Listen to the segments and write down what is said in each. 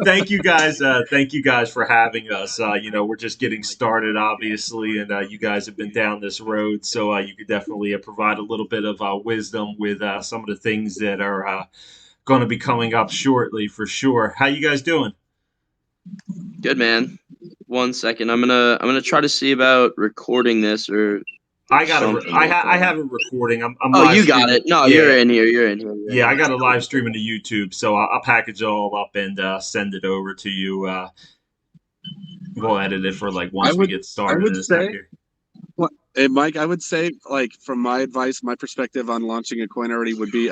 Thank you guys. Thank you guys for having us. We're just getting started, obviously, and you guys have been down this road, so you could definitely provide a little bit of wisdom with some of the things that are going to be coming up shortly, for sure. How you guys doing? Good, man. 1 second. I'm gonna try to see about recording this or I got something like I that. have a recording. I'm Oh, live you got streaming. it. No, Yeah, you're in here. You're in here. You're in yeah. I here. got a Cool. live streaming to YouTube, so I'll package it all up and send it over to you. We'll edit it for like I once we would get I started would and it's not say, here. hey Mike, I would say, like, from my advice, my perspective on launching a coin already would be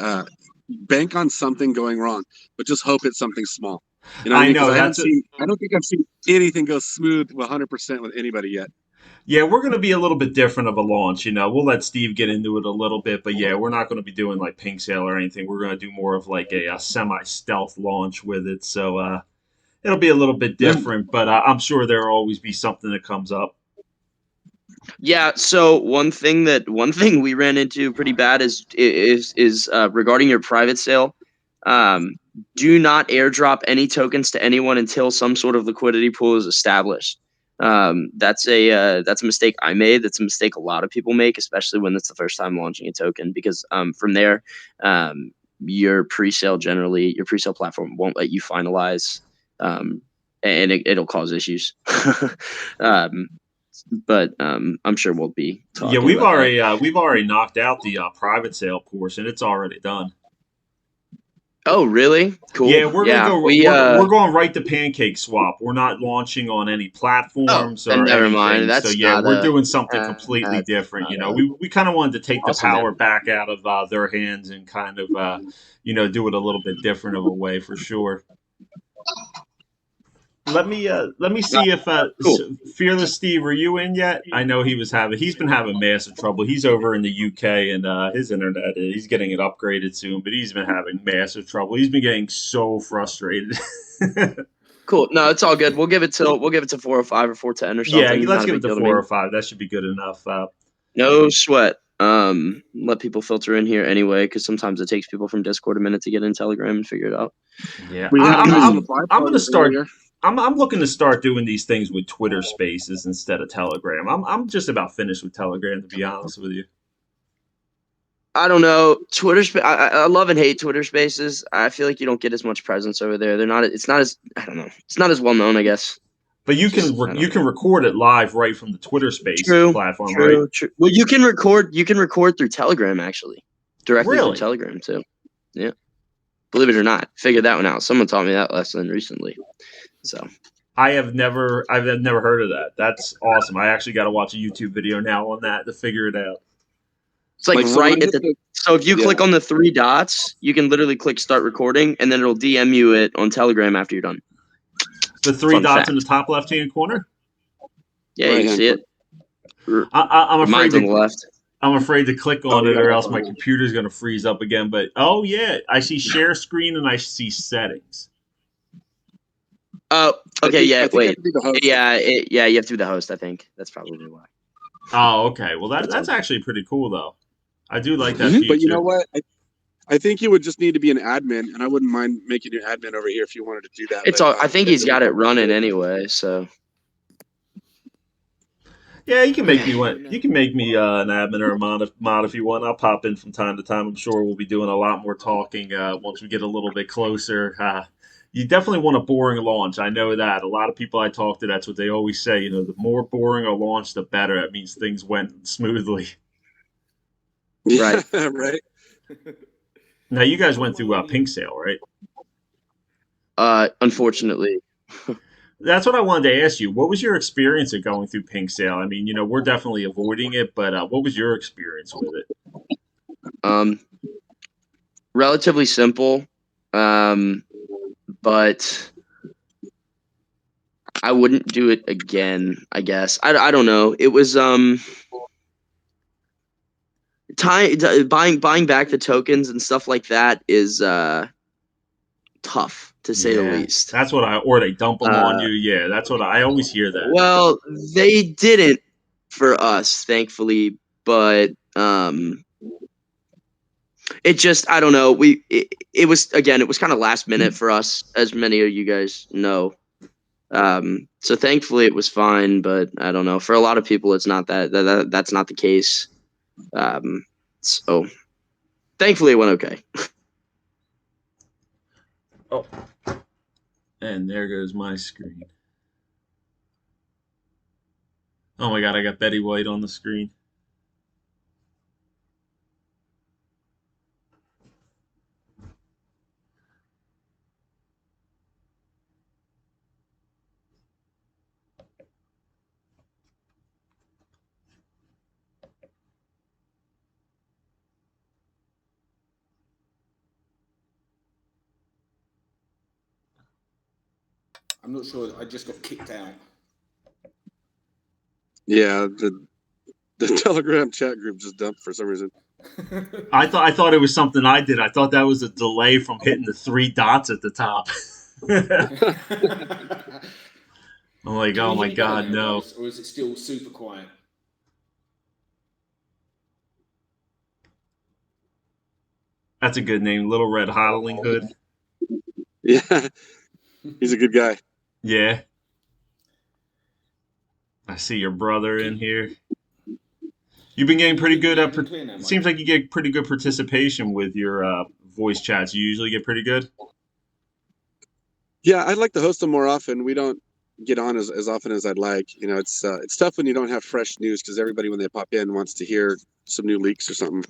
bank on something going wrong, but just hope it's something small. You know what I I mean? Because know that's it. I don't think I've seen anything go smooth 100% with anybody yet. Yeah, we're going to be a little bit different of a launch. We'll let Steve get into it a little bit, but yeah, we're not going to be doing like pink sale or anything. We're going to do more of like a semi stealth launch with it. So it'll be a little bit Yeah. different, but I'm sure there'll always be something that comes up. Yeah. So one thing we ran into pretty bad is regarding your private sale. Um, do not airdrop any tokens to anyone until some sort of liquidity pool is established. That's a mistake I made. That's a mistake a lot of people make, especially when it's the first time launching a token, because from there, your pre-sale platform won't let you finalize, um, and it'll cause issues. um, but I'm sure we'll be Yeah, talking about that. we've already knocked out the private sale portion. It's already done. Oh, really? Cool. Yeah, we're gonna Yeah, go. We're going right to Pancake Swap. We're not launching on any oh, platforms then or never mind. anything. So That's yeah, not we're a. doing something completely That's different. not a. We kind of wanted to take the Awesome, man. power back out of their hands and kind of do it a little bit different of a way for sure. Let me see if Cool. Fearless Steve, are you in yet? I know he's been having massive trouble. He's over in the UK and his internet he's getting it upgraded soon, but he's been having massive trouble. He's been getting so frustrated. Cool. No, it's all good. We'll give it to 405 or 410 or Yeah, something. let's Not a give it big to deal to four me. or five. That should be good enough. No sweat. Let people filter in here anyway, because sometimes it takes people from Discord a minute to get in Telegram and figure it out. Yeah, We had guys in the buy I'm party gonna start. earlier. I'm looking to start doing these things with Twitter Spaces instead of Telegram. I'm just about finished with Telegram, to be honest with you. I don't know. I love and hate Twitter Spaces. I feel like you don't get as much presence over there. They're not. It's not as. I don't know. It's not as well known, I guess. But I you don't can know. record it live right from the Twitter Space True. platform, right? True. True. Well, you can record. You can record through Telegram actually, directly through Really? Telegram too. Yeah. Believe it or not, figured that one out. Someone taught me that lesson recently. So I've never heard of that. That's awesome. I actually got to watch a YouTube video now on that to figure it out. it's like Like, so when I right at hit the. the So if you yeah, click on the three dots, you can literally click start recording, and then it'll DM you it on Telegram after you're done. The three Fun dots in the fact. top left hand corner. Yeah, you right can hand see corner. it. R- I'm afraid Mine's on the to left. click Oh on it, yeah, or that's else on my there. computer's gonna freeze up again. But oh yeah, I see share screen and I see settings. Oh, okay. I Yeah, think I have wait. to be the host. Yeah, you have to be the host. I think that's probably why. Oh, okay. Well, But it's all that's good. actually pretty cool though. I do like that Mhm. But you know feature. what? I think you would just need to be an admin, and I wouldn't mind making you admin over here if you wanted to do that. It's But all. I think if he's there's a got it problem running with anyway. So Yeah, you can make yeah, me you never one. know. You can make me an admin or a mod if you want. I'll pop in from time to time. I'm sure we'll be doing a lot more talking once we get a little bit closer. You definitely want a boring launch. I know that. A lot of people I talk to, that's what they always say. The more boring a launch, the better. It means things went smoothly. Right. yeah, right. Now, you guys went through Pink Sale, right? Unfortunately. That's what I wanted to ask you. What was your experience of going through Pink Sale? I mean, we're definitely avoiding it, but what was your experience with it? Um, relatively simple. But I wouldn't do it again. I guess. I don't know. It was buying back the tokens and stuff like that is tough to say the Yeah, least. that's what or they dump them on Uh, you. Yeah, that's what I always hear that. well, they didn't for us, thankfully, but It just, I don't know. It was kind of last minute for us, as many of you guys know. So thankfully it was fine, but I don't know. For a lot of people, it's not that's not the case. So thankfully it went okay. Oh, and there goes my screen. Oh my God, I got Betty White on the screen. I'm not sure. I just got kicked out. Yeah, the Telegram chat group just dumped for some reason. I thought it was something I did. I thought that was a delay from hitting the 3 dots at the top. I'm like, Can oh you my hear me better God, now, no. guys, or is it still super quiet? That's a good name, Little Red Hodling Hood. Yeah, he's a good guy. Yeah. I see your brother in here. You've been getting pretty good. It seems like you get pretty good participation with your voice chats. You usually get pretty good. Yeah, I'd like to host them more often. We don't get on as often as I'd like. You know, it's tough when you don't have fresh news because everybody, when they pop in, wants to hear some new leaks or something.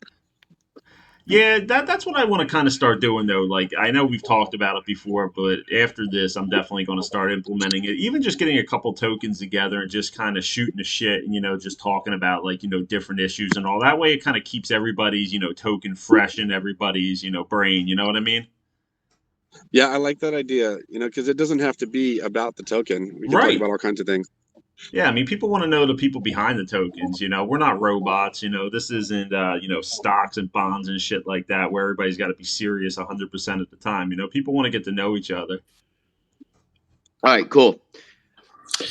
Yeah, that's what I want to kind of start doing though. Like I know we've talked about it before, but after this, I'm definitely going to start implementing it. Even just getting a couple tokens together and just kind of shooting the shit, and just talking about like different issues and all. That way, it kind of keeps everybody's token fresh in everybody's brain. You know what I mean? Yeah, I like that idea. Because it doesn't have to be about the token. We can talk Right. about all kinds of things. Yeah, I mean, people want to know the people behind the tokens. We're not robots. This isn't stocks and bonds and shit like that where everybody's got to be serious 100% of the time. People want to get to know each other. All right, cool.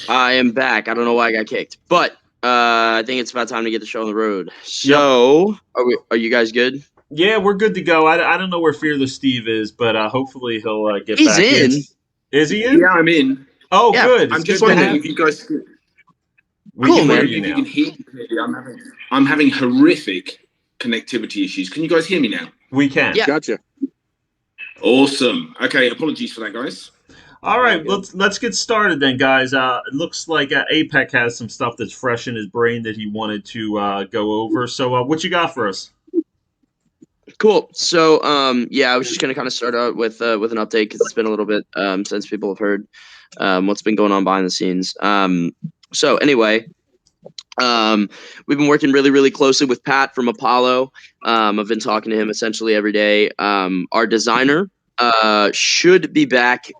I am back. I don't know why I got kicked, but I think it's about time to get the show on the road. So, are you guys good? Yeah, we're good to go. I don't know where Fearless Steve is, but hopefully he'll get He's back in. Is he in? Yeah, I'm in. Oh, Yeah, good. I'm just wondering if you guys. We Cool, can man. hear If you you now. can hear me clearly, I'm having horrific connectivity issues. Can you guys hear me now? We can. Yeah. Gotcha. Awesome. Okay, apologies for that, guys. All right, let's get started then, guys. It looks like APEC has some stuff that's fresh in his brain that he wanted to go over. So, what you got for us? Cool. So, I was just gonna kind of start out with an update because it's been a little bit since people have heard what's been going on behind the scenes. So anyway, we've been working really, really closely with Pat from Apollo. I've been talking to him essentially every day. Our designer should be back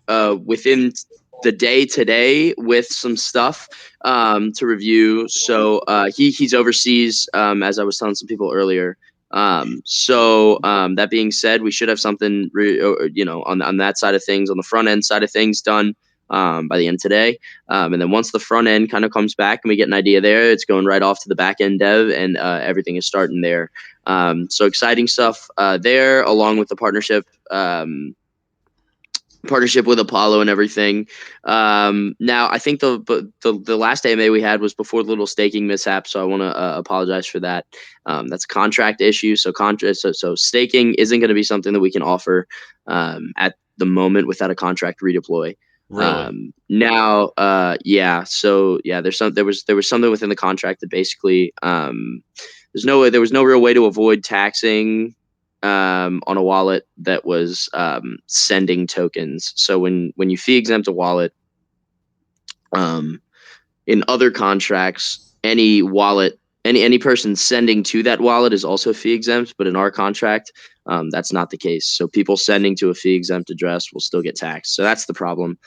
within the day today with some stuff to review. So he's overseas, as I was telling some people earlier. That being said, we should have something, on that side of things, on the front end side of things done by the end of today. And then once the front end kind of comes back and we get an idea there, it's going right off to the back end dev and everything is starting there. So exciting stuff there, along with the partnership with Apollo and everything. Now I think the last AMA we had was before the little staking mishap, so I want to apologize for that. That's a contract issue, so staking isn't going to be something that we can offer at the moment without a contract redeploy. Really? There was something within the contract that basically there was no real way to avoid taxing on a wallet that was sending tokens. So when you fee exempt a wallet, in other contracts, any wallet, any person sending to that wallet is also fee exempt. But in our contract, that's not the case. So people sending to a fee exempt address will still get taxed. So that's the problem.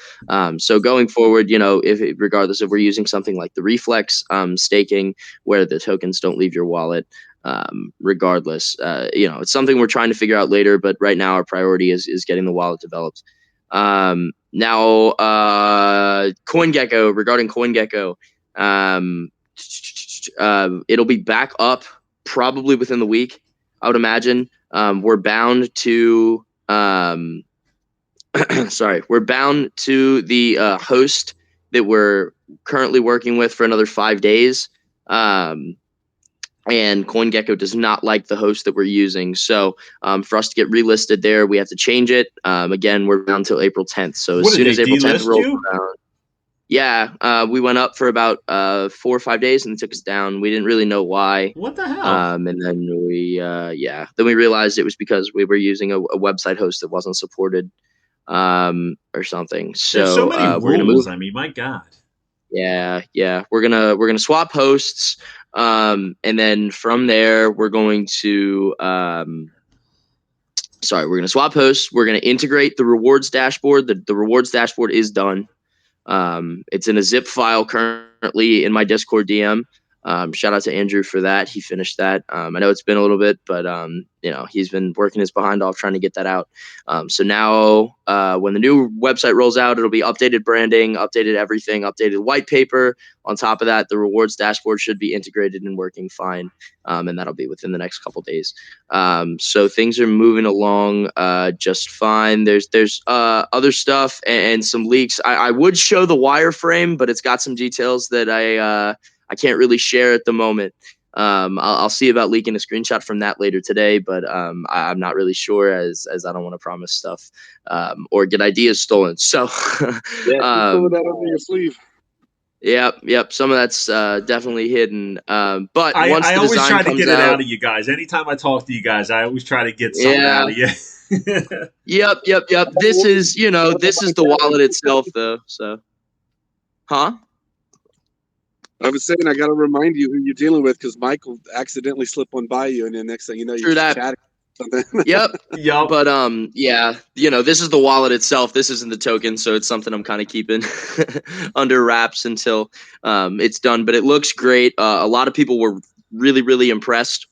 So going forward, regardless if we're using something like the Reflex staking, where the tokens don't leave your wallet. Regardless, it's something we're trying to figure out later, but right now our priority is getting the wallet developed. Now, CoinGecko, regarding CoinGecko, it'll be back up probably within the week. I would imagine. We're bound to sorry, we're bound to the host that we're currently working with for another 5 days. And CoinGecko does not like the host that we're using. So for us to get relisted there, we have to change it. Again, we're bound till April 10th. So as What did soon they as April 10th delist rolls you? around, yeah, we went up for about 4 or 5 days and it took us down. We didn't really know why. What the hell? And then then we realized it was because we were using a website host that wasn't supported or something. There's so So many we're gonna move. rules. I mean, my God. Yeah. We're gonna swap hosts, and then from there we're going to we're gonna swap hosts. We're gonna integrate the rewards dashboard. The rewards dashboard is done. It's in a zip file currently in my Discord DM. Shout out to Andrew for that. He finished that. I know it's been a little bit, but he's been working his behind off trying to get that out. So now when the new website rolls out, it'll be updated branding, updated everything, updated white paper. On top of that, the rewards dashboard should be integrated and working fine. And that'll be within the next couple days. So things are moving along just fine. There's other stuff and some leaks. I would show the wireframe, but it's got some details that I can't really share at the moment. I'll see about leaking a screenshot from that later today, but I'm not really sure as I don't want to promise stuff or get ideas stolen. So Yeah, pull that under your sleeve. Yep. Some of that's definitely hidden. But once I the always design try to comes get it out of you guys. Anytime I talk to you guys, I always try to get something out of you. Yep. This is the wallet itself, though. So, huh? I was saying I got to remind you who you're dealing with because Mike will accidentally slip one by you, and then next thing you know, you're just chatting. Yep. Yep. But this is the wallet itself. This isn't the token, so it's something I'm kind of keeping under wraps until it's done. But it looks great. A lot of people were really, really impressed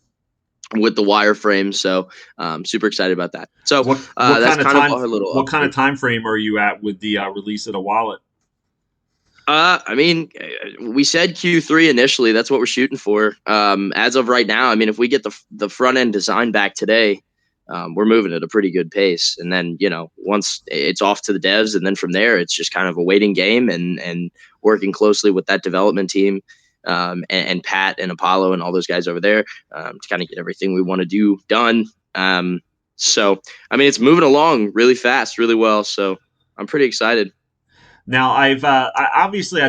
with the wireframe, so super excited about that. So what that's kind of our little. what kind of time frame are you at with the release of the wallet? I mean, we said Q3 initially. That's what we're shooting for. As of right now, I mean, if we get the front end design back today, we're moving at a pretty good pace. And then, once it's off to the devs, and then from there, it's just kind of a waiting game and working closely with that development team, and Pat and Apollo and all those guys over there, to kind of get everything we want to do done. So, I mean, it's moving along really fast, really well. So I'm pretty excited. Now, I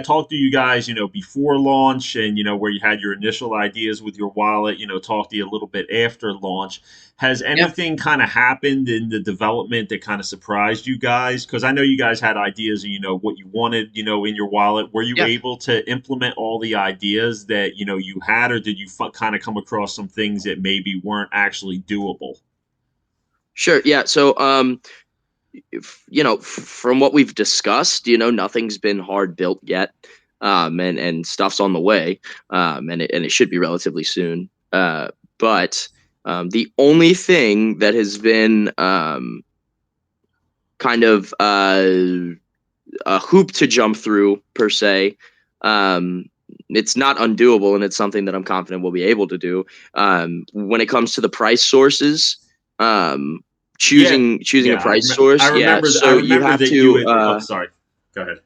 talked to you guys, before launch, and where you had your initial ideas with your wallet. Talked to you a little bit after launch. Has anything kind of happened in the development that kind of surprised you guys? Because I know you guys had ideas, what you wanted, in your wallet. Were you able to implement all the ideas that you had, or did you kind of come across some things that maybe weren't actually doable? Sure. Yeah. So, from what we've discussed, nothing's been hard built yet, and stuff's on the way, and it should be relatively soon. But the only thing that has been kind of a hoop to jump through per se, it's not undoable, and it's something that I'm confident we'll be able to do. When it comes to the price sources, choosing a price source. I remember So you have that to. you had, sorry. Go ahead.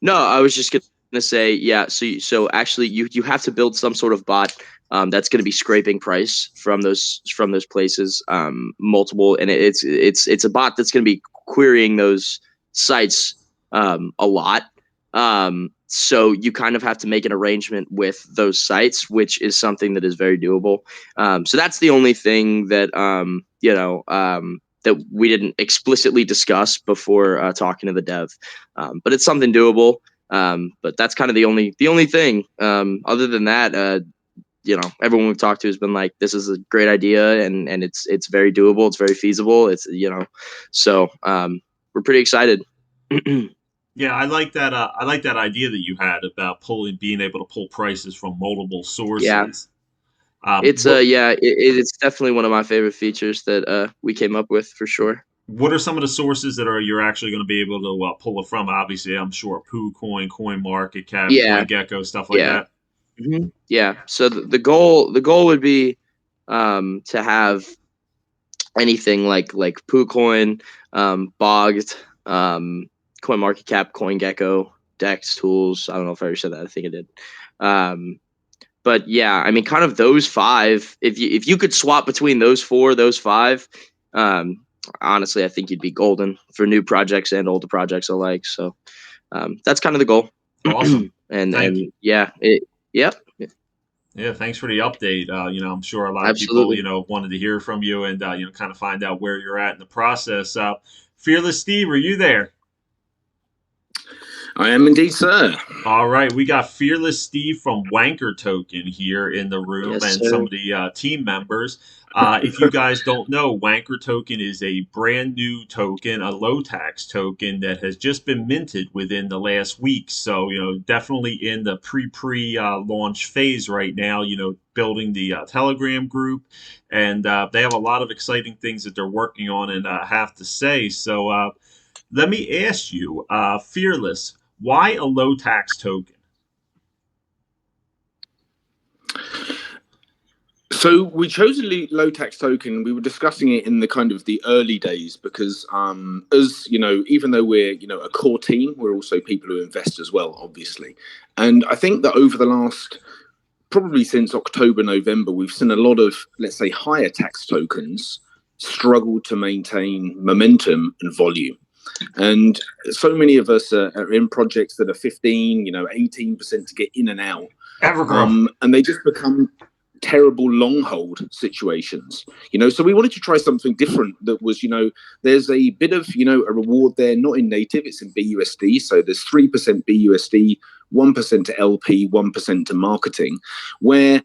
No, I was just gonna say, yeah. So actually, you have to build some sort of bot that's going to be scraping price from those places, multiple, and it's a bot that's going to be querying those sites a lot. So you kind of have to make an arrangement with those sites, which is something that is very doable. So that's the only thing that that we didn't explicitly discuss before talking to the dev, but it's something doable. But that's kind of the only thing. Other than that, everyone we've talked to has been like, this is a great idea, and it's very doable. It's very feasible. It's so we're pretty excited. Yeah, I like that. I like that idea that you had about being able to pull prices from multiple sources. Yeah. It's definitely one of my favorite features that we came up with for sure. What are some of the sources that you're actually going to be able to pull it from? Obviously, I'm sure PooCoin, CoinMarketCap, CoinGecko, stuff like that. Mm-hmm. Yeah. So the goal would be to have anything like PooCoin, Bogged, CoinMarketCap, CoinGecko, Dex Tools. I don't know if I already said that. I think I did. But yeah, I mean, kind of those five. If you could swap between those five, honestly, I think you'd be golden for new projects and older projects alike. So that's kind of the goal. Awesome. and Thank you. yeah, yep. Yeah, thanks for the update. I'm sure a lot of people, Absolutely. wanted to hear from you and, kind of find out where you're at in the process. Fearless Steve, are you there? I am indeed, sir. All right, we got Fearless Steve from Wanchor Token here in the room, Yes, and sir. some of the team members. If you guys don't know, Wanchor Token is a brand new token, a low tax token that has just been minted within the last week. So, definitely in the pre launch phase right now, building the Telegram group. And they have a lot of exciting things that they're working on and have to say. So, let me ask you, Fearless, why a low tax token? So we chose a low tax token. We were discussing it in the kind of the early days because, as you know, even though we're a core team, we're also people who invest as well, obviously. And I think that over the last probably since October, November, we've seen a lot of, let's say, higher tax tokens struggle to maintain momentum and volume. And so many of us are in projects that are 15, 18% to get in and out. Evergrow. And they just become terrible long hold situations. So we wanted to try something different that was, there's a bit of, a reward there, not in native, it's in BUSD. So there's 3% BUSD, 1% to LP, 1% to marketing, where,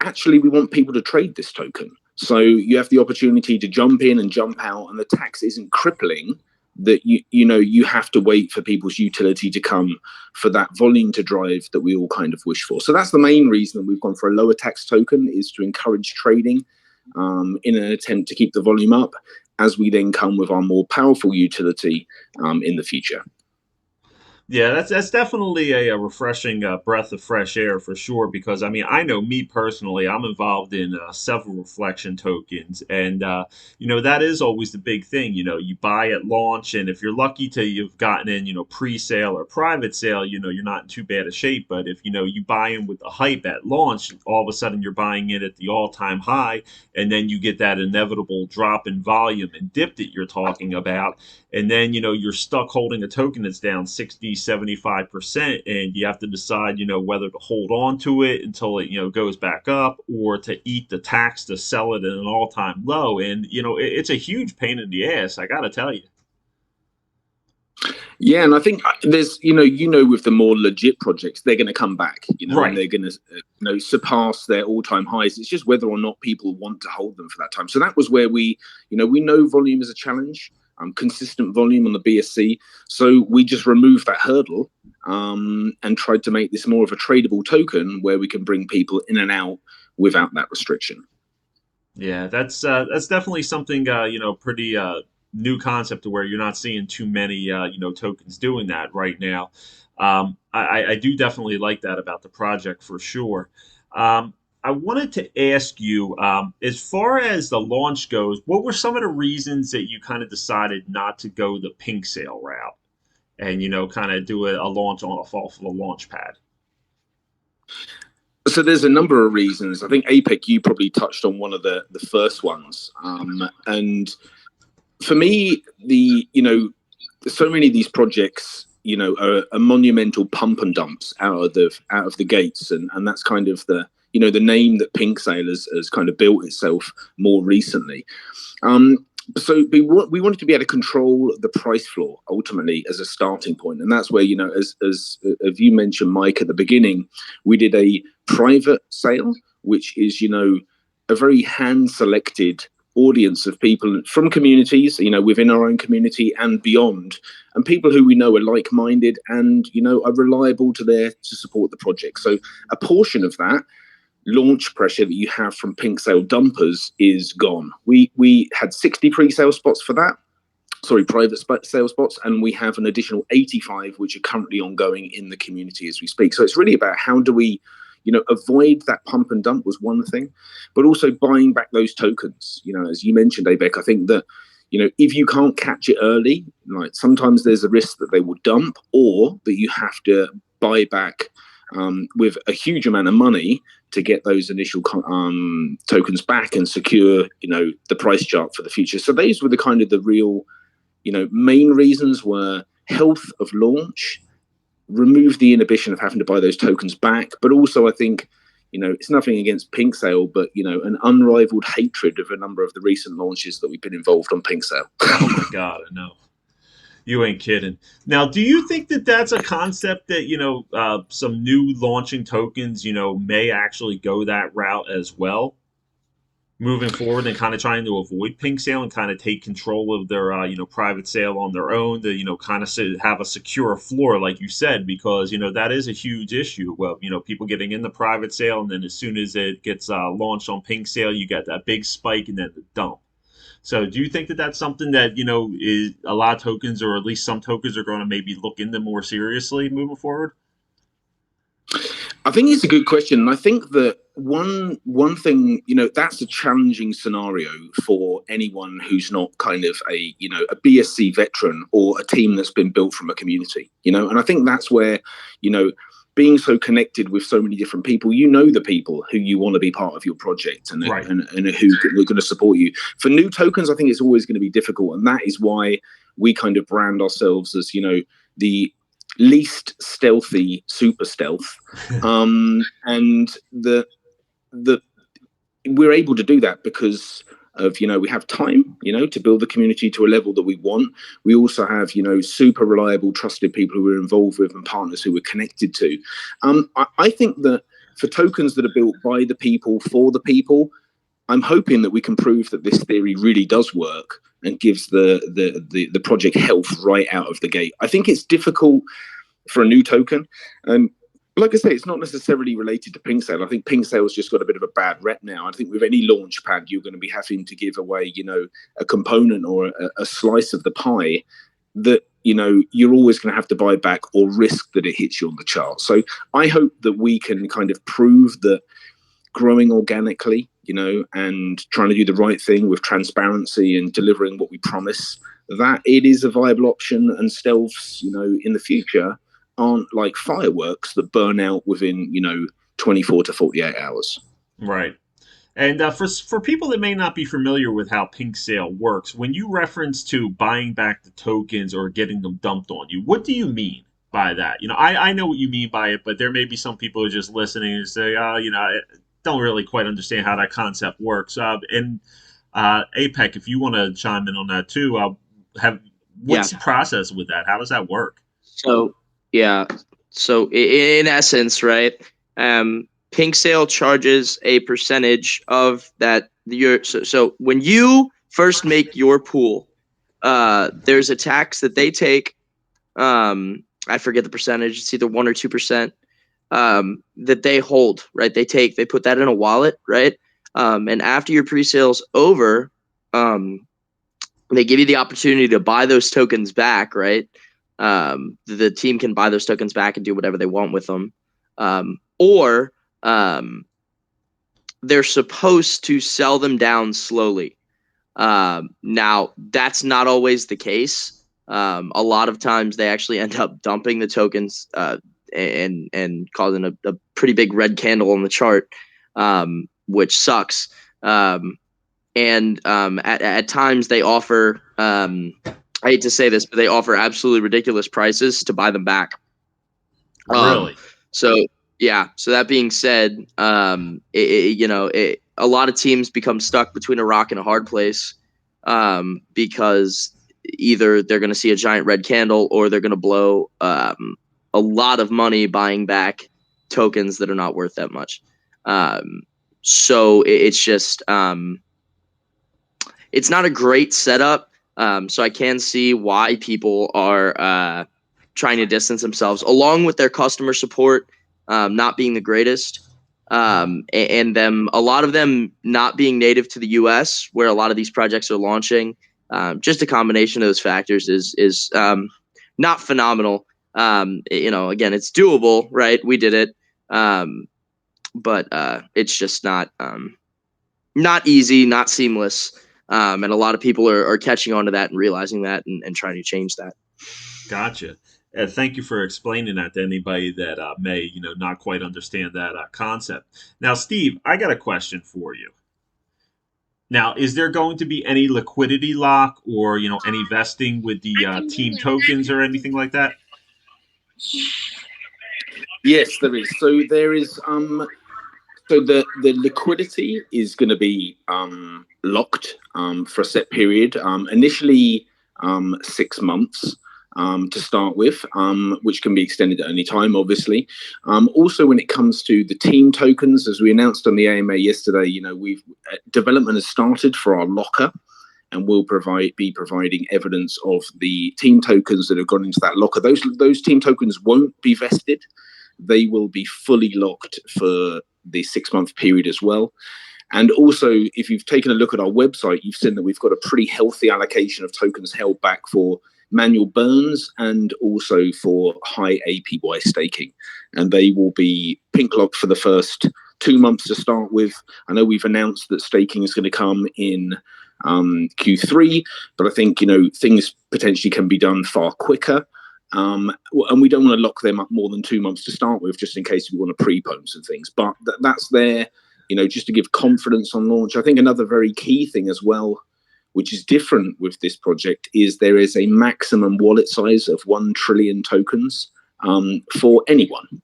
actually we want people to trade this token. So you have the opportunity to jump in and jump out, and the tax isn't crippling that you have to wait for people's utility to come for that volume to drive that we all kind of wish for. So that's the main reason that we've gone for a lower tax token, is to encourage trading in an attempt to keep the volume up as we then come with our more powerful utility in the future. Yeah, that's definitely a refreshing breath of fresh air for sure. Because I know me personally, I'm involved in several reflection tokens, and that is always the big thing. You buy at launch, and if you're lucky to you've gotten in, pre-sale or private sale, you're not in too bad a shape. But if you buy in with the hype at launch, all of a sudden you're buying in at the all-time high, and then you get that inevitable drop in volume and dip that you're talking about. And then you're stuck holding a token that's down 60-75%, and you have to decide whether to hold on to it until it goes back up, or to eat the tax to sell it at an all-time low. And it's a huge pain in the ass, I gotta tell you. Yeah, and I think there's with the more legit projects, they're going to come back, Right. and they're going to surpass their all-time highs. It's just whether or not people want to hold them for that time. So that was where we know volume is a challenge. Consistent volume on the BSC. So we just removed that hurdle and tried to make this more of a tradable token where we can bring people in and out without that restriction. Yeah, that's definitely something pretty new concept, to where you're not seeing too many tokens doing that right now. I do definitely like that about the project for sure. I wanted to ask you, as far as the launch goes, what were some of the reasons that you kind of decided not to go the pink sale route and, kind of do a launch off of a launch pad? So there's a number of reasons. I think APEC, you probably touched on one of the first ones. And for me, so many of these projects, are monumental pump and dumps out of the gates, and that's kind of the the name that Pink Sale has kind of built itself more recently. So we wanted to be able to control the price floor ultimately as a starting point, and that's where as you mentioned, Mike, at the beginning, we did a private sale, which is a very hand-selected audience of people from communities, within our own community and beyond, and people who we know are like-minded and are reliable to support the project. So a portion of that launch pressure that you have from pink sale dumpers is gone. We had 60 pre-sale spots for that. Sorry, private sale spots, and we have an additional 85 which are currently ongoing in the community as we speak. So it's really about how do we avoid that pump and dump was one thing, but also buying back those tokens. As you mentioned, Abek, I think that, if you can't catch it early, like sometimes there's a risk that they will dump, or that you have to buy back with a huge amount of money to get those initial tokens back and secure, the price chart for the future. So those were the real, main reasons were health of launch, remove the inhibition of having to buy those tokens back, but also I think, it's nothing against Pink Sale, but an unrivaled hatred of a number of the recent launches that we've been involved on Pink Sale. Oh my God, I know. You ain't kidding. Now, do you think that that's a concept that, some new launching tokens, may actually go that route as well, moving forward and kind of trying to avoid pink sale and kind of take control of their, private sale on their own to, kind of have a secure floor, like you said, because, that is a huge issue. Well, people getting in the private sale, and then as soon as it gets launched on pink sale, you got that big spike and then the dump. So do you think that that's something that, is a lot of tokens, or at least some tokens, are going to maybe look into more seriously moving forward? I think it's a good question. And I think that one thing, that's a challenging scenario for anyone who's not kind of a BSC veteran or a team that's been built from a community, and I think that's where, being so connected with so many different people, the people who you want to be part of your project and, Right. and who are going to support you. For new tokens, I think it's always going to be difficult. And that is why we kind of brand ourselves as, the least stealthy super stealth. And we're able to do that because of, we have time, to build the community to a level that we want. We also have, super reliable, trusted people who we're involved with and partners who we're connected to. I think that for tokens that are built by the people, for the people, I'm hoping that we can prove that this theory really does work and gives the project health right out of the gate. I think it's difficult for a new token. Like I say, it's not necessarily related to Pink Sale. I think Pink Sale's just got a bit of a bad rep now. I think with any launch pad, you're going to be having to give away, a component or a slice of the pie that, you're always going to have to buy back or risk that it hits you on the chart. So I hope that we can kind of prove that growing organically, and trying to do the right thing with transparency and delivering what we promise, that it is a viable option, and stealths, in the future aren't like fireworks that burn out within 24 to 48 hours. Right. And for people that may not be familiar with how pink sale works, when you reference to buying back the tokens or getting them dumped on you, what do you mean by that? I know what you mean by it, but there may be some people who are just listening and say, I don't really quite understand how that concept works. And APEC, if you want to chime in on that too, what's the process with that? How does that work? So in essence, right, Pink Sale charges a percentage of that. So when you first make your pool, there's a tax that they take. I forget the percentage. It's either 1 or 2%. That they hold, right? They put that in a wallet, right? And after your pre-sale's over, they give you the opportunity to buy those tokens back, right? The team can buy those tokens back and do whatever they want with them. Or they're supposed to sell them down slowly. Now, that's not always the case. A lot of times they actually end up dumping the tokens and causing a pretty big red candle on the chart, which sucks. And at times they offer, I hate to say this, but they offer absolutely ridiculous prices to buy them back. Really? So that being said, a lot of teams become stuck between a rock and a hard place, because either they're going to see a giant red candle or they're going to blow a lot of money buying back tokens that are not worth that much. So it's just it's not a great setup. So I can see why people are trying to distance themselves, along with their customer support not being the greatest, and a lot of them not being native to the US, where a lot of these projects are launching. Just a combination of those factors is not phenomenal. Again, it's doable, right? We did it. but it's just not easy, not seamless. And a lot of people are catching on to that and realizing that and trying to change that. Gotcha. Thank you for explaining that to anybody that may, not quite understand that concept. Now, Steve, I got a question for you. Now, is there going to be any liquidity lock or, any vesting with the team tokens or anything like that? Yes, there is. So there is. So the liquidity is going to be locked for a set period. Initially, 6 months to start with, which can be extended at any time, obviously. Also, when it comes to the team tokens, as we announced on the AMA yesterday, we've development has started for our locker, and we'll be providing evidence of the team tokens that have gone into that locker. Those team tokens won't be vested. They will be fully locked for the 6-month period as well. And also, if you've taken a look at our website, you've seen that we've got a pretty healthy allocation of tokens held back for manual burns and also for high APY staking. And they will be pink locked for the first 2 months to start with. I know we've announced that staking is going to come in Q3, but I think, things potentially can be done far quicker. And we don't want to lock them up more than 2 months to start with, just in case we want to pre-pone some things. But that's there, just to give confidence on launch. I think another very key thing as well, which is different with this project, is there is a maximum wallet size of 1 trillion tokens for anyone.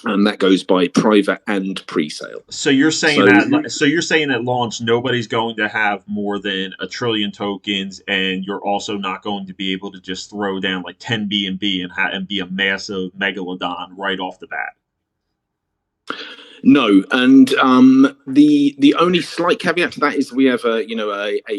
And that goes by private and pre-sale. So you're saying at launch nobody's going to have more than 1 trillion tokens, and you're also not going to be able to just throw down like 10 BNB and be a massive megalodon right off the bat. No, and the only slight caveat to that is we have a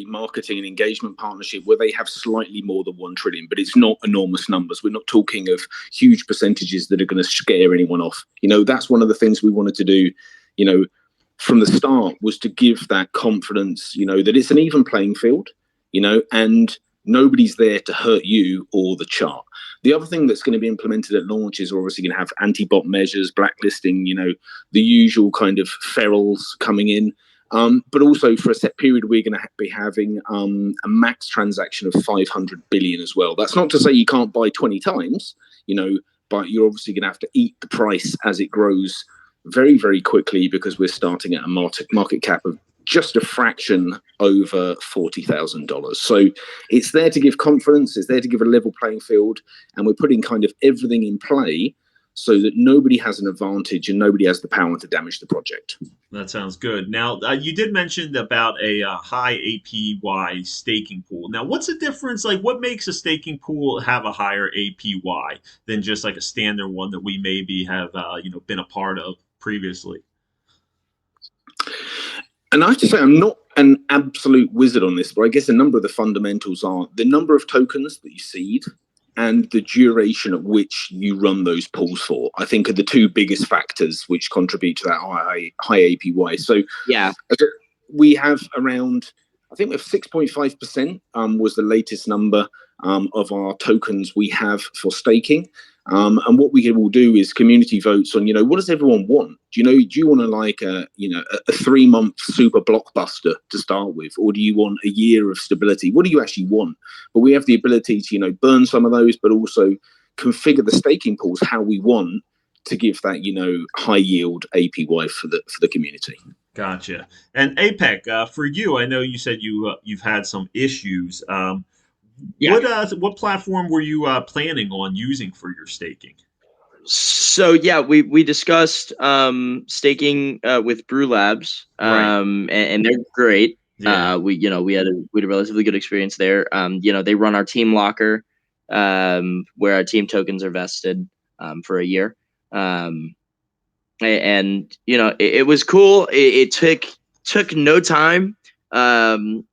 marketing and engagement partnership where they have slightly more than 1 trillion, but it's not enormous numbers. We're not talking of huge percentages that are going to scare anyone off. That's one of the things we wanted to do, from the start, was to give that confidence, that it's an even playing field, and nobody's there to hurt you or the chart. The other thing that's going to be implemented at launch is we're obviously going to have anti-bot measures, blacklisting, the usual kind of ferals coming in. But also for a set period, we're going to be having a max transaction of 500 billion as well. That's not to say you can't buy 20 times, but you're obviously going to have to eat the price as it grows very, very quickly, because we're starting at a market cap of just a fraction over $40,000. So it's there to give confidence, it's there to give a level playing field, and we're putting kind of everything in play so that nobody has an advantage and nobody has the power to damage the project. That sounds good. Now, you did mention about a high APY staking pool. Now, what's the difference? Like, what makes a staking pool have a higher APY than just like a standard one that we maybe have, been a part of previously? And I have to say, I'm not an absolute wizard on this, but I guess a number of the fundamentals are the number of tokens that you seed and the duration at which you run those pools for, I think, are the two biggest factors which contribute to that high APY. So Yeah, we have around, I think we have 6.5% was the latest number of our tokens we have for staking. And what we will do is community votes on, what does everyone want? Do you want to like a 3-month super blockbuster to start with, or do you want a year of stability? What do you actually want? But we have the ability to, burn some of those, but also configure the staking pools how we want to give that, high yield APY for the community. Gotcha. And APEC, for you, I know you said you've had some issues. Yeah. What platform were you planning on using for your staking? So yeah, we discussed staking with Brew Labs, Right. and they're great. Yeah. We had a relatively good experience there. They run our team locker, where our team tokens are vested for a year. And it was cool. It took no time, and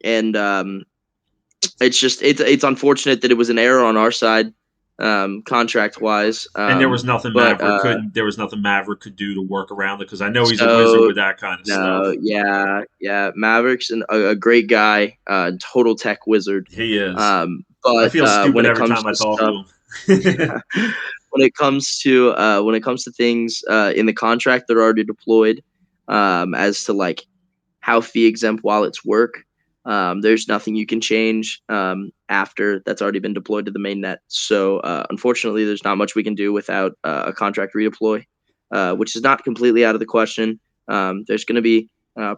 it's unfortunate that it was an error on our side. contract wise. And there was nothing but Maverick couldn't. There was nothing Maverick could do to work around it because I know he's a wizard so with that kind of no, stuff. yeah, Maverick's a great guy, total tech wizard. He is. I But feel stupid when it every comes time I to talk stuff, to him. when it comes to things in the contract that are already deployed, as to like how fee exempt wallets work, there's nothing you can change after that's already been deployed to the mainnet. So unfortunately, there's not much we can do without a contract redeploy, which is not completely out of the question. There's going to be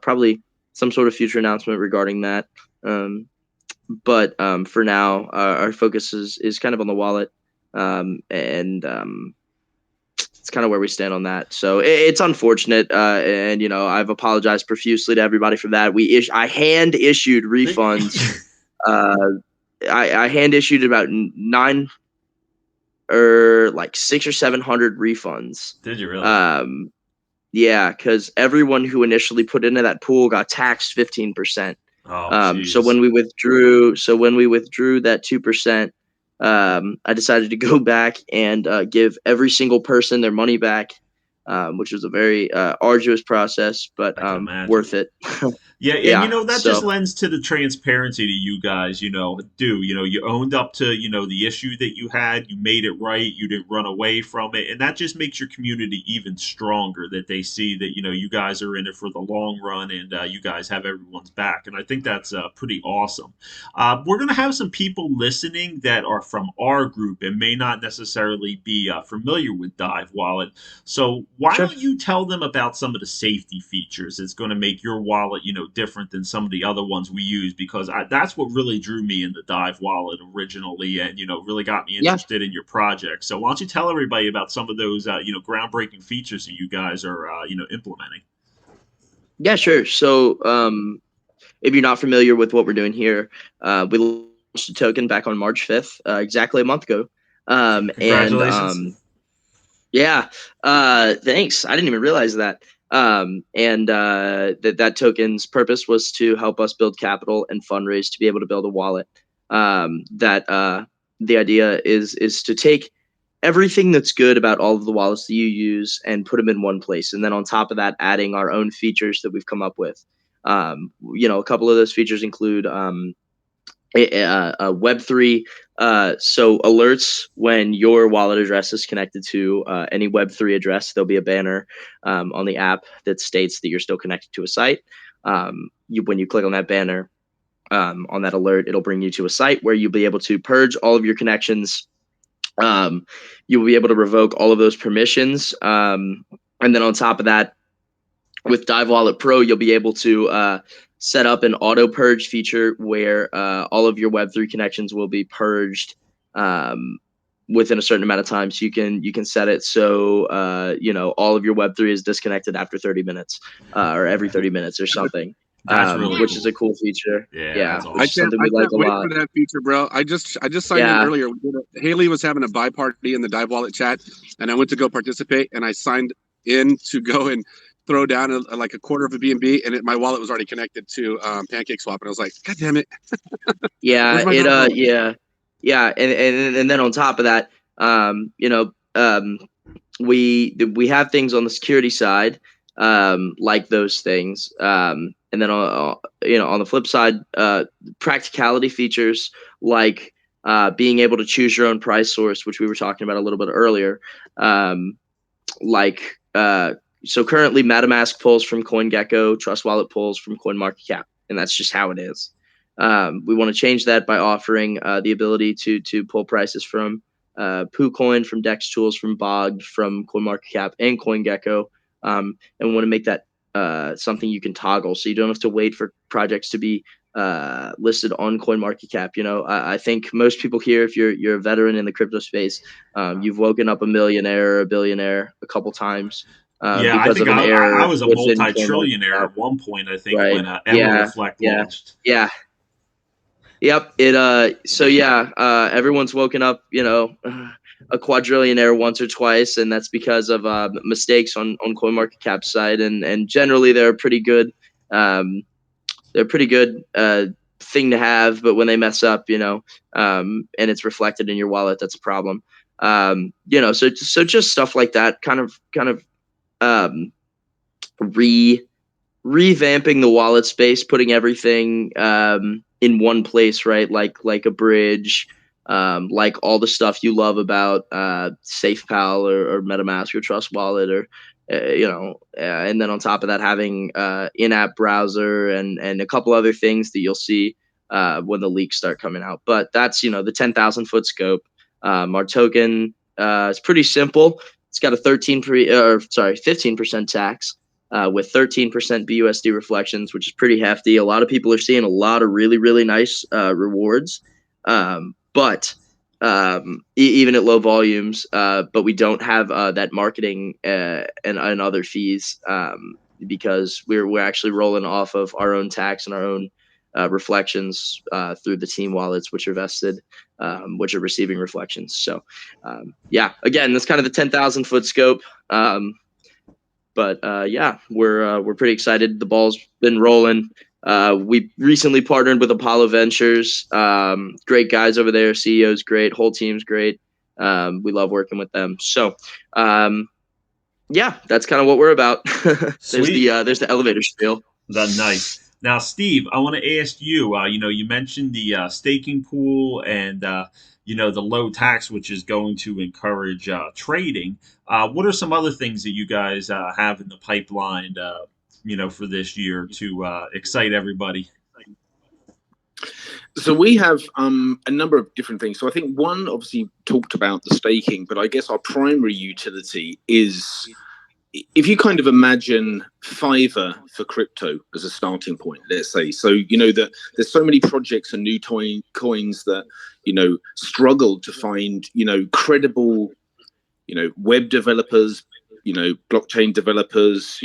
probably some sort of future announcement regarding that. But for now, our focus is kind of on the wallet, and it's kind of where we stand on that. So it's unfortunate, and I've apologized profusely to everybody for that. I hand issued refunds. I hand issued about nine or like 600 or 700 refunds. Did you really? Yeah, because everyone who initially put into that pool got taxed 15%. Oh, So Jesus. when we withdrew that 2%, I decided to go back and give every single person their money back, which was a very arduous process, but I can imagine. worth it. Yeah, and Yeah. that just So lends to the transparency to you guys, you owned up to, the issue that you had, you made it right, you didn't run away from it, and that just makes your community even stronger that they see that, you guys are in it for the long run and you guys have everyone's back. And I think that's pretty awesome. We're going to have some people listening that are from our group and may not necessarily be familiar with DiveWallet. So why sure. don't you tell them about some of the safety features that's going to make your wallet, different than some of the other ones we use? Because that's what really drew me into DiveWallet originally, and really got me Yeah. interested in your project. So why don't you tell everybody about some of those, groundbreaking features that you guys are, implementing? Yeah, sure. So if you're not familiar with what we're doing here, we launched a token back on March 5th, exactly a month ago. And Congratulations. yeah, thanks. I didn't even realize that. And that token's purpose was to help us build capital and fundraise to be able to build a wallet. The idea is to take everything that's good about all of the wallets that you use and put them in one place, and then on top of that, adding our own features that we've come up with. A couple of those features include Web3. So alerts when your wallet address is connected to any Web3 address, there'll be a banner on the app that states that you're still connected to a site. When you click on that banner, on that alert, it'll bring you to a site where you'll be able to purge all of your connections. You'll be able to revoke all of those permissions. And then on top of that, with DiveWallet Pro, you'll be able to set up an auto purge feature where all of your Web3 connections will be purged within a certain amount of time. So you can set it so all of your Web3 is disconnected after 30 minutes or every 30 minutes or something. That's really which cool. is a cool feature. Yeah, that's which is awesome. something we like a wait lot. for that feature, bro. I just signed in earlier. Haley was having a buy party in the DiveWallet chat, and I went to go participate, and I signed in to go and throw down like a quarter of a BNB, and my wallet was already connected to PancakeSwap, and I was like, God damn it! Yeah, Where's my yeah, and then on top of that, we have things on the security side, like those things, and then on the flip side, practicality features like being able to choose your own price source, which we were talking about a little bit earlier, like. So currently, MetaMask pulls from CoinGecko, Trust Wallet pulls from CoinMarketCap, and that's just how it is. We want to change that by offering the ability to pull prices from PooCoin, from Dex Tools, from Bog, from CoinMarketCap, and CoinGecko, and we want to make that something you can toggle, so you don't have to wait for projects to be listed on CoinMarketCap. I think most people here, if you're a veteran in the crypto space, you've woken up a millionaire or a billionaire a couple times. Yeah, I Because think of an error I was a within multi-trillionaire CoinMarketCap. at one point, I think, Right. when Emma Yeah. Reflect Yeah. launched. Yeah. Yep. Everyone's woken up, a quadrillionaire once or twice, and that's because of mistakes on CoinMarketCap's side, and generally they're pretty good. They're pretty good thing to have, but when they mess up, and it's reflected in your wallet, that's a problem. So just stuff like that, kind of revamping the wallet space, putting everything in one place, right? Like a bridge, like all the stuff you love about SafePal or MetaMask or Trust Wallet, or and then on top of that, having in-app browser and a couple other things that you'll see when the leaks start coming out. But that's the 10,000-foot scope. Our token is pretty simple. It's got a 15% tax. With 13% BUSD reflections, which is pretty hefty. A lot of people are seeing a lot of really, really nice rewards, but even at low volumes. But we don't have that marketing and other fees because we're actually rolling off of our own tax and our own reflections through the team wallets, which are vested, which are receiving reflections. So, again, that's kind of the 10,000-foot scope. But we're pretty excited. The ball's been rolling. We recently partnered with Apollo Ventures. Great guys over there. CEO's great. Whole team's great. We love working with them. So, that's kind of what we're about. There's the elevator spiel. That's nice. Now, Steve, I want to ask you. You mentioned the staking pool and the low tax, which is going to encourage trading. What are some other things that you guys have in the pipeline, for this year to excite everybody? So we have a number of different things. So I think one obviously talked about the staking, but I guess our primary utility is, if you kind of imagine Fiverr for crypto as a starting point, let's say. So, that there's so many projects and new coins that, struggle to find, credible, web developers, blockchain developers,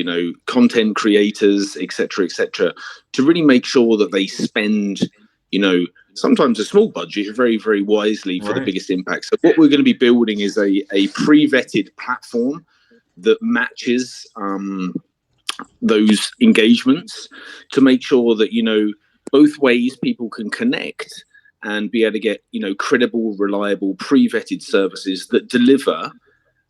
content creators, et cetera, to really make sure that they spend, sometimes a small budget very, very wisely for the biggest impact. So what we're going to be building is a pre-vetted platform that matches those engagements to make sure that, both ways people can connect and be able to get, credible, reliable, pre-vetted services that deliver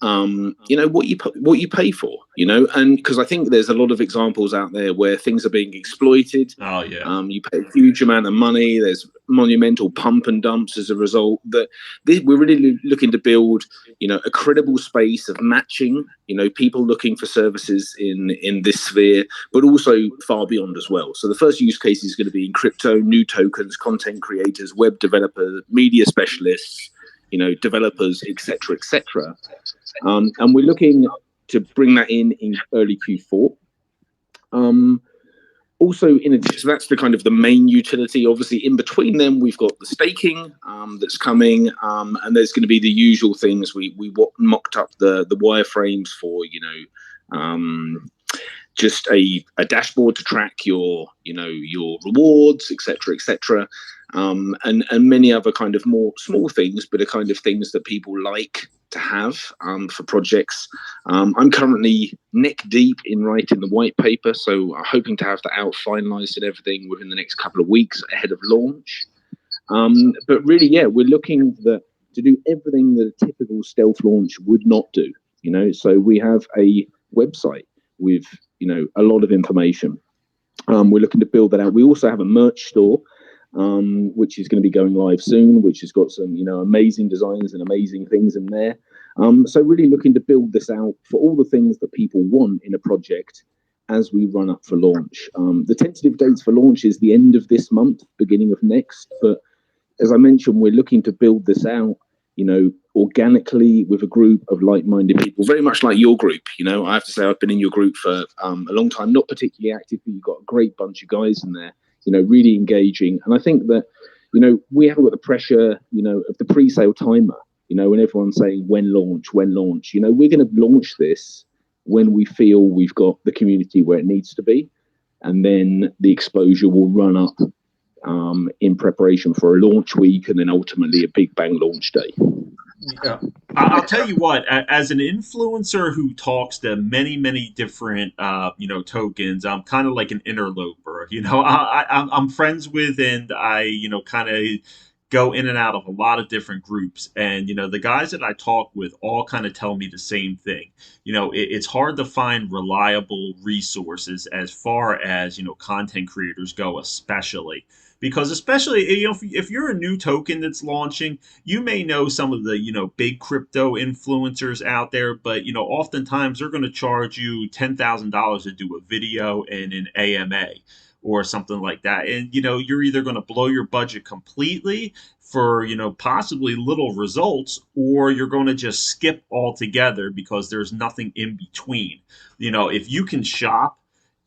what you pay for, and because I think there's a lot of examples out there where things are being exploited. Oh yeah. You pay a huge amount of money. There's monumental pump and dumps as a result. That we're really looking to build, a credible space of matching, people looking for services in this sphere, but also far beyond as well. So the first use case is going to be in crypto, new tokens, content creators, web developers, media specialists, developers, etc. And we're looking to bring that in early Q4. Also, in addition, so that's the kind of the main utility. Obviously, in between them, we've got the staking that's coming, and there's going to be the usual things. We mocked up the wireframes for just a dashboard to track your rewards, etc. And many other kind of more small things, but are kind of things that people like to have for projects. I'm currently neck deep in writing the white paper, so I'm hoping to have that out finalized and everything within the next couple of weeks ahead of launch. But really, we're looking to do everything that a typical stealth launch would not do. So we have a website with a lot of information. We're looking to build that out. We also have a merch store, which is going to be going live soon, which has got some, amazing designs and amazing things in there. So really looking to build this out for all the things that people want in a project as we run up for launch. The tentative dates for launch is the end of this month, beginning of next. But as I mentioned, we're looking to build this out, organically with a group of like-minded people, very much like your group. I have to say I've been in your group for a long time, not particularly active, but you've got a great bunch of guys in there, really engaging. And I think that, we haven't got the pressure, of the pre-sale timer, when everyone's saying when launch, we're going to launch this when we feel we've got the community where it needs to be. And then the exposure will run up in preparation for a launch week and then ultimately a big bang launch day. Yeah. I'll tell you what, as an influencer who talks to many, many different, tokens, I'm kind of like an interloper. I'm friends with, and I, kind of go in and out of a lot of different groups. And, the guys that I talk with all kind of tell me the same thing. It's hard to find reliable resources as far as, content creators go, especially. Because especially, if you're a new token that's launching, you may know some of the big crypto influencers out there, but oftentimes they're going to charge you $10,000 to do a video and an AMA or something like that, and you're either going to blow your budget completely for possibly little results, or you're going to just skip altogether because there's nothing in between. If you can shop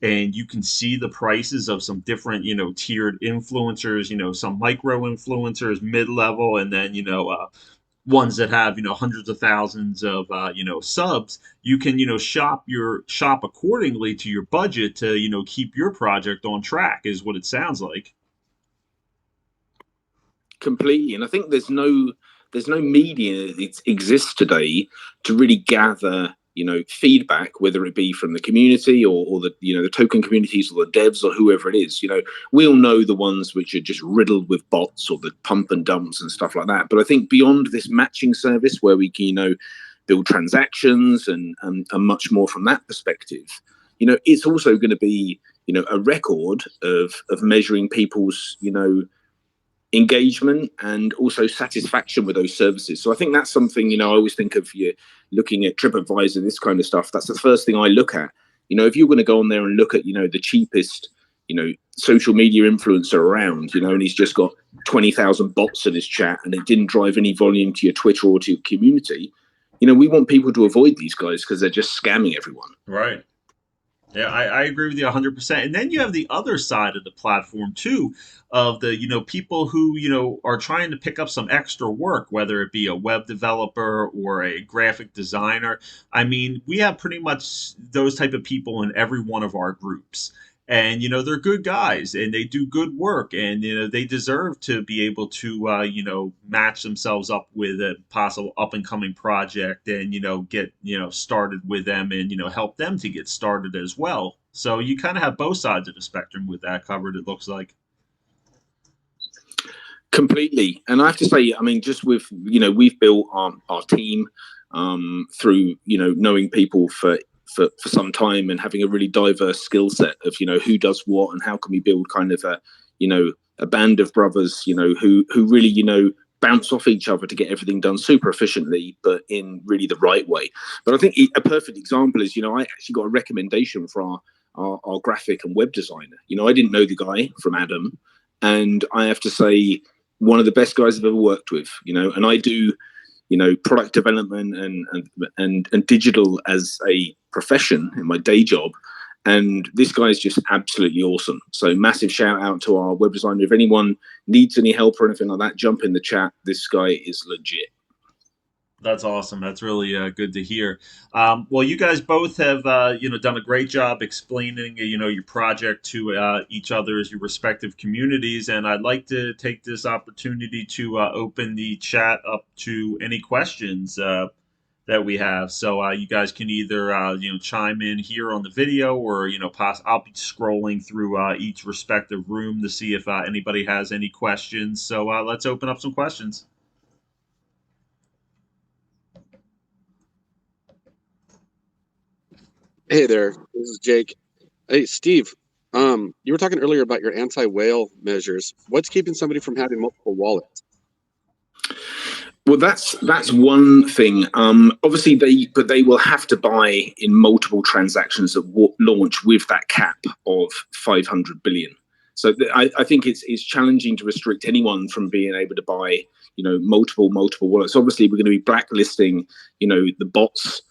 and you can see the prices of some different, tiered influencers, some micro influencers, mid level, and then, ones that have, hundreds of thousands of, subs, you can, shop accordingly to your budget to, keep your project on track, is what it sounds like. Completely. And I think there's no media that exists today to really gather feedback, whether it be from the community or the the token communities or the devs or whoever it is. We all know the ones which are just riddled with bots or the pump and dumps and stuff like that. But I think beyond this matching service where we can build transactions and much more from that perspective, it's also going to be a record of measuring people's engagement and also satisfaction with those services. So I think that's something, I always think of you looking at TripAdvisor, this kind of stuff. That's the first thing I look at. If you're going to go on there and look at, the cheapest, social media influencer around, and he's just got 20,000 bots in his chat and it didn't drive any volume to your Twitter or to your community, we want people to avoid these guys because they're just scamming everyone. Right. Yeah, I agree with you 100%. And then you have the other side of the platform too, of the people who are trying to pick up some extra work, whether it be a web developer or a graphic designer. I mean, we have pretty much those type of people in every one of our groups. And they're good guys and they do good work, and they deserve to be able to match themselves up with a possible up and coming project, and get started with them, and help them to get started as well. So you kind of have both sides of the spectrum with that covered, it looks like. Completely. And I have to say, I mean, just with we've built our team through knowing people for some time and having a really diverse skill set of who does what and how can we build kind of a band of brothers who really bounce off each other to get everything done super efficiently, but in really the right way. But I think a perfect example is I actually got a recommendation for our graphic and web designer. I didn't know the guy from Adam, and I have to say one of the best guys I've ever worked with. And I do product development and digital as a profession in my day job, and this guy is just absolutely awesome. So massive shout out to our web designer. If anyone needs any help or anything like that, jump in the chat. This guy is legit. That's awesome. That's really good to hear. Well, you guys both have done a great job explaining your project to each other's your respective communities, and I'd like to take this opportunity to open the chat up to any questions that we have. So you guys can either chime in here on the video, or I'll be scrolling through each respective room to see if anybody has any questions. So let's open up some questions. Hey there, this is Jake. Hey, Steve, you were talking earlier about your anti-whale measures. What's keeping somebody from having multiple wallets? Well, that's one thing. Obviously, they will have to buy in multiple transactions at launch with that cap of 500 billion. So I think it's challenging to restrict anyone from being able to buy multiple wallets. Obviously, we're going to be blacklisting the bots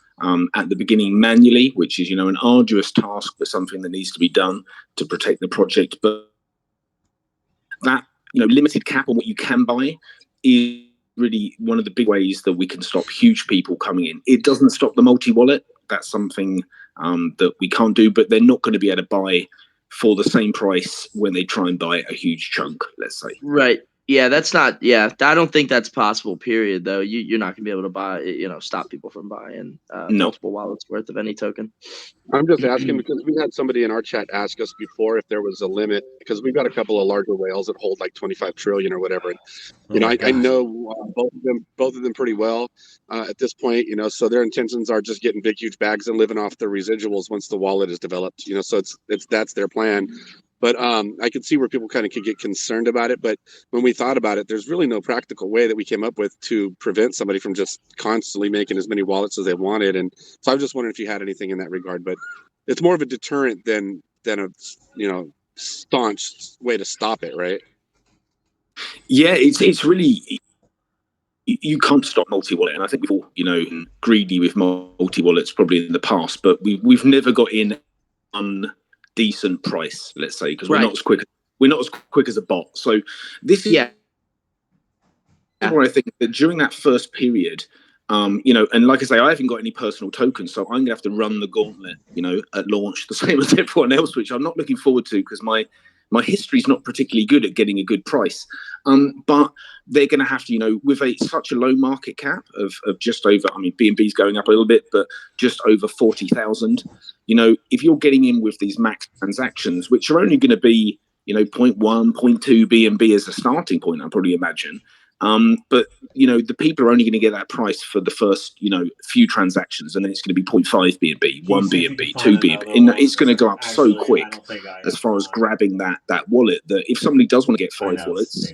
at the beginning manually, which is an arduous task, but something that needs to be done to protect the project. But that limited cap on what you can buy is really one of the big ways that we can stop huge people coming in. It doesn't stop the multi-wallet. That's something that we can't do, but they're not going to be able to buy for the same price when they try and buy a huge chunk, let's say. Right. Yeah, that's not. Yeah, I don't think that's possible. Period. Though you're not gonna be able to buy. Stop people from buying No. multiple wallets worth of any token. I'm just asking because we had somebody in our chat ask us before if there was a limit because we've got a couple of larger whales that hold like 25 trillion or whatever. And, I know both of them pretty well at this point. So their intentions are just getting big, huge bags and living off the residuals once the wallet is developed. So that's their plan. But I could see where people kind of could get concerned about it. But when we thought about it, there's really no practical way that we came up with to prevent somebody from just constantly making as many wallets as they wanted. And so I was just wondering if you had anything in that regard. But it's more of a deterrent than a staunch way to stop it, right? Yeah, it's really, you can't stop multi-wallet, and I think we've all greedy with multi-wallets probably in the past, but we've never got in on decent price, let's say, because we're not as quick as a bot. So this is where I think that during that first period, and like I say, I haven't got any personal tokens, so I'm gonna have to run the gauntlet, at launch, the same as everyone else, which I'm not looking forward to because my history's not particularly good at getting a good price. But they're going to have to, with such a low market cap of just over, BNB's going up a little bit, but just over 40,000, if you're getting in with these max transactions, which are only going to be, 0.1, 0.2 BNB as a starting point, I probably imagine. But the people are only going to get that price for the first few transactions, and then it's going to be 0.5 BNB, 1 BNB, 2 BNB, and it's going to go up so quick as far as grabbing that wallet that if somebody does want to get 5 wallets,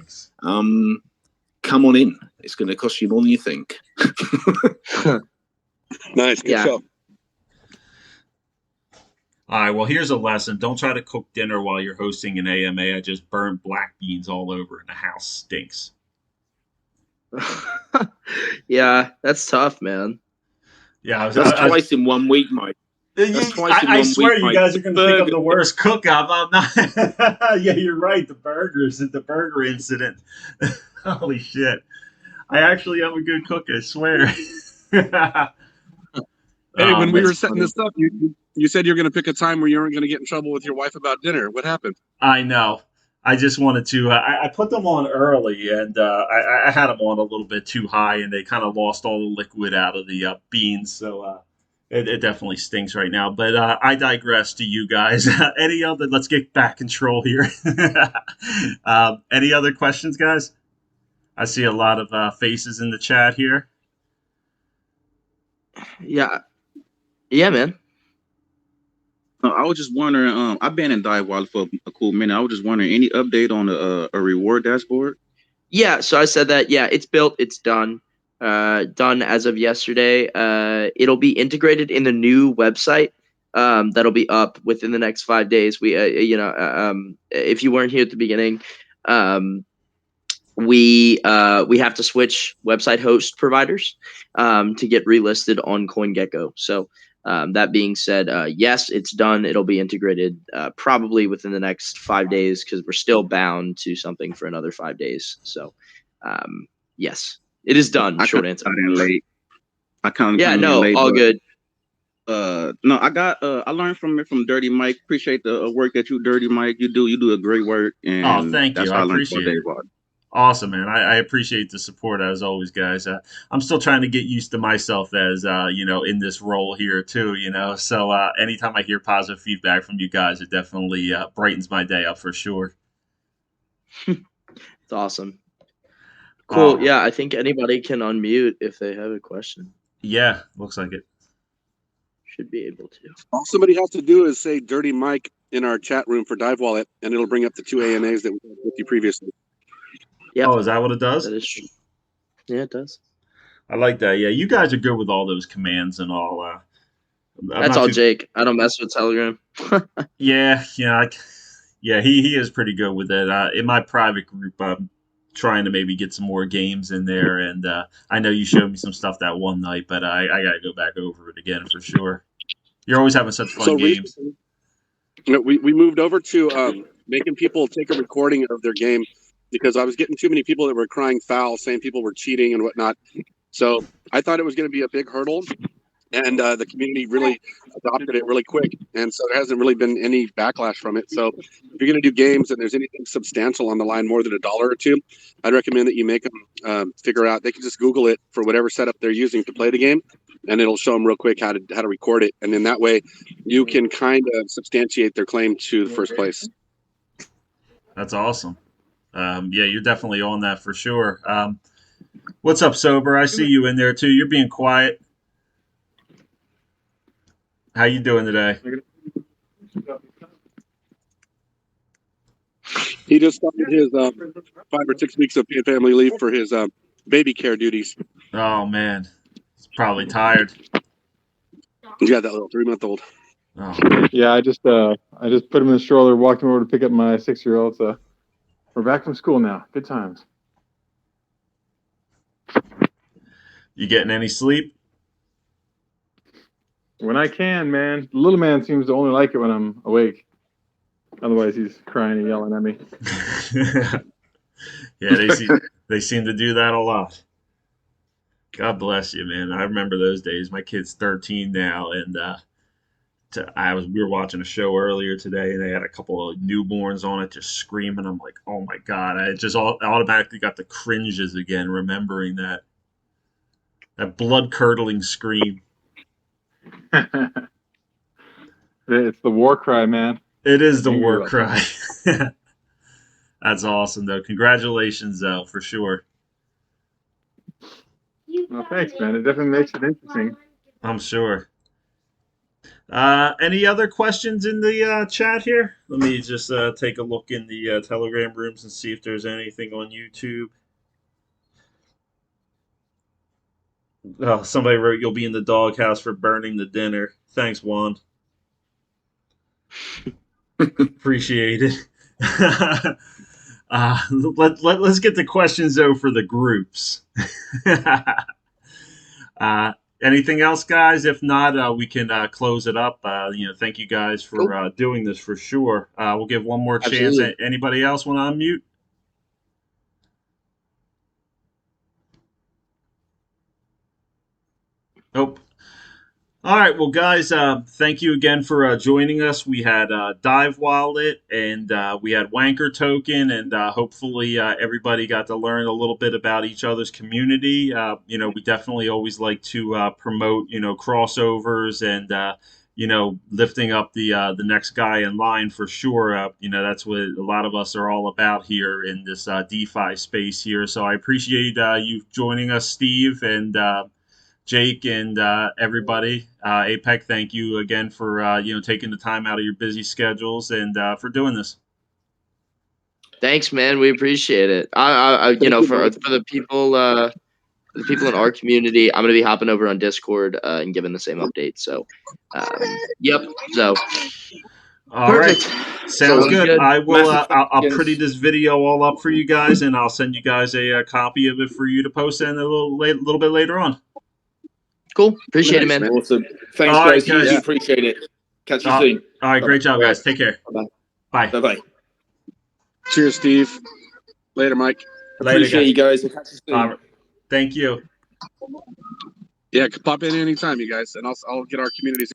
come on in. It's going to cost you more than you think. Nice, good show. All right, well, here's a lesson. Don't try to cook dinner while you're hosting an AMA. I just burned black beans all over and the house stinks. Yeah, that's tough, man. Yeah, that's twice in 1 week, Mike. I swear you guys are going to think I'm the worst cook. I'm not. Yeah, you're right. The burger incident. Holy shit. I actually am a good cook, I swear. Hey, when we were setting this up, you said you're going to pick a time where you weren't going to get in trouble with your wife about dinner. What happened? I know. I just wanted to. I put them on early, and I had them on a little bit too high, and they kind of lost all the liquid out of the beans. So it definitely stinks right now. But I digress. To you guys, any other? Let's get back control here. Any other questions, guys? I see a lot of faces in the chat here. Yeah, man. I was just wondering. I've been in DiveWallet for a cool minute. I was just wondering, any update on a reward dashboard? Yeah, so I said that. Yeah, it's built. It's done. Done as of yesterday. It'll be integrated in the new website. That'll be up within the next 5 days. We, if you weren't here at the beginning, we have to switch website host providers to get relisted on CoinGecko. So that being said, yes, it's done. It'll be integrated probably within the next 5 days because we're still bound to something for another 5 days. So yes, it is done. Short answer. I kind of late. All good. No, I learned from Dirty Mike. Appreciate the work that you, Dirty Mike. You do a great work. And thank you. I appreciate it. Awesome, man. I appreciate the support as always, guys. I'm still trying to get used to myself as, in this role here too, So anytime I hear positive feedback from you guys, it definitely brightens my day up for sure. It's awesome. Cool. Yeah, I think anybody can unmute if they have a question. Yeah, looks like it. Should be able to. All somebody has to do is say Dirty Mike in our chat room for DiveWallet, and it'll bring up the 2 AMAs that we had with you previously. Yep. Oh, is that what it does? That is true. Yeah, it does. I like that. Yeah, you guys are good with all those commands and all. That's all Jake. I don't mess with Telegram. Yeah, he is pretty good with it. In my private group, I'm trying to maybe get some more games in there, and I know you showed me some stuff that one night, but I got to go back over it again for sure. You're always having such fun games. We moved over to making people take a recording of their game, because I was getting too many people that were crying foul, saying people were cheating and whatnot. So I thought it was going to be a big hurdle. and the community really adopted it really quick, and so there hasn't really been any backlash from it. So if you're going to do games and there's anything substantial on the line, more than $1 or $2, I'd recommend that you make them figure out. They can just Google it for whatever setup they're using to play the game, and it'll show them real quick how to record it, and then that way you can kind of substantiate their claim to the first place. That's awesome. Yeah, you're definitely on that for sure. What's up, Sober? I see you in there too. You're being quiet. How you doing today? He just started his 5 or 6 weeks of family leave for his baby care duties. Oh man, he's probably tired. He's got that little 3-month-old. Oh man. Yeah, I just put him in the stroller, walked him over to pick up my 6-year-old. So we're back from school now. Good times. You getting any sleep? When I can, man. The little man seems to only like it when I'm awake. Otherwise, he's crying and yelling at me. Yeah, they seem to do that a lot. God bless you, man. I remember those days. My kid's 13 now, and we were watching a show earlier today, and they had a couple of newborns on it just screaming. I'm like, oh my God. I just automatically got the cringes again, remembering that blood-curdling scream. It's the war cry, man. It is the war cry. That's awesome, though. Congratulations, though, for sure. Well, thanks, man. It definitely makes it interesting. I'm sure. Any other questions in the chat here? Let me just take a look in the Telegram rooms and see if there's anything on YouTube. Oh, somebody wrote, "You'll be in the doghouse for burning the dinner." Thanks, Juan. Appreciate it. Let's get the questions, though, for the groups. Anything else, guys? If not, we can close it up. Thank you guys for doing this for sure. We'll give one more chance. Anybody else want to unmute? Nope. All right, well, guys, thank you again for joining us. We had DiveWallet and we had Wanchor token, and hopefully everybody got to learn a little bit about each other's community. We definitely always like to promote, crossovers and, lifting up the next guy in line for sure. That's what a lot of us are all about here in this DeFi space here. So I appreciate you joining us, Steve, and Jake, and everybody. APEC, thank you again for taking the time out of your busy schedules and for doing this. Thanks, man. We appreciate it. For the people in our community, I'm gonna be hopping over on Discord and giving the same update. So, yep. So, all perfect. Right. Sounds good. I will. I'll pretty this video all up for you guys, and I'll send you guys a copy of it for you to post in a little bit later on. Cool. Appreciate it, man. Awesome. Thanks, guys. Yeah. Appreciate it. Catch you soon. All right. Great job, guys. Take care. Bye. Bye. Cheers, Steve. Later, Mike. Appreciate you guys. Catch you soon. Thank you. Yeah, pop in anytime, you guys, and I'll get our communities.